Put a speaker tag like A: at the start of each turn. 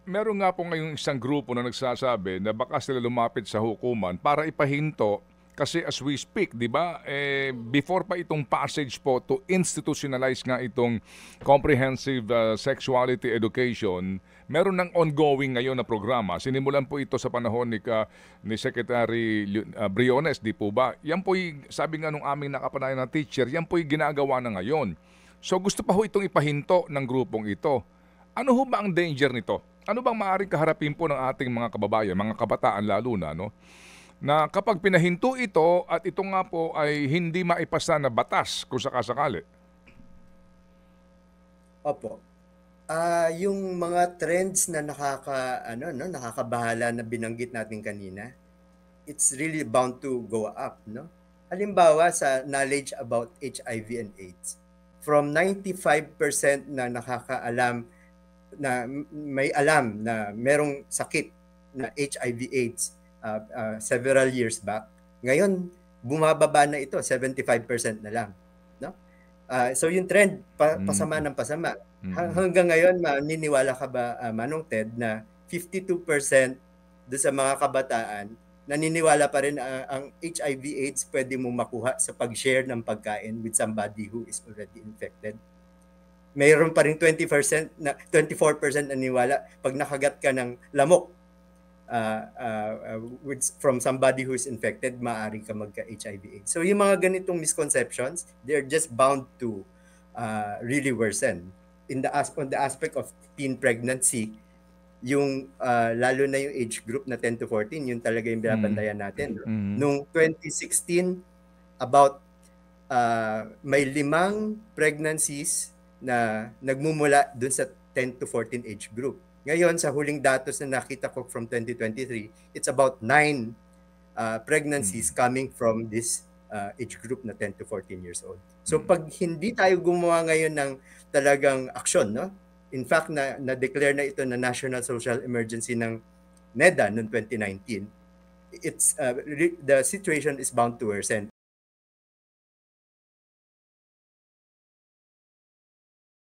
A: Meron nga po ngayong isang grupo na nagsasabi na baka sila lumapit sa hukuman para ipahinto kasi as we speak, 'di ba? Before pa itong passage po to institutionalize nga itong comprehensive sexuality education, meron ng ongoing ngayon na programa. Sinimulan po ito sa panahon ni Secretary Briones, di po ba? Yan po sabi nga nung aming nakapanayan na teacher, yan po ginagawa na ngayon. So gusto pa ho itong ipahinto ng grupong ito. Ano ho ba ang danger nito? Ano bang maaaring kaharapin po ng ating mga kababayan, mga kabataan lalo na, no? Na kapag pinahinto ito at ito nga po ay hindi maipasa na batas kung sakasakali.
B: Opo. Yung mga trends na nakakabahala na binanggit natin kanina, it's really bound to go up, no? Halimbawa sa knowledge about HIV and AIDS, from 95% na nakakaalam na may alam na merong sakit na HIV AIDS several years back, ngayon bumababa na ito, 75% na lang, no? So yung trend pasama
A: Mm,
B: ng pasama.
A: mm,
B: Hanggang ngayon maniniwala ka ba, Manong Ted, na 52% do sa mga kabataan naniniwala pa rin ang HIV AIDS pwede mong makuha sa pag-share ng pagkain with somebody who is already infected. Mayroon pa rin 24% naniniwala pag nakagat ka ng lamok from somebody who is infected, maaari ka magka-HIV/AIDS. So yung mga ganitong misconceptions, they're just bound to really worsen. On the aspect of teen pregnancy, yung lalo na yung age group na 10 to 14, yun talaga yung
A: mm,
B: binabantayan natin.
A: mm,
B: Nung 2016, about may 5 pregnancies na nagmumula dun sa 10 to 14 age group. Ngayon, sa huling datos na nakita ko from 2023, it's about 9 pregnancies
A: mm,
B: coming from this age group na 10 to 14 years old. So
A: mm.
B: pag hindi tayo gumawa ngayon ng talagang aksyon, no? In fact, na-declare na ito na National Social Emergency ng NEDA noong 2019, the situation is bound to worsen.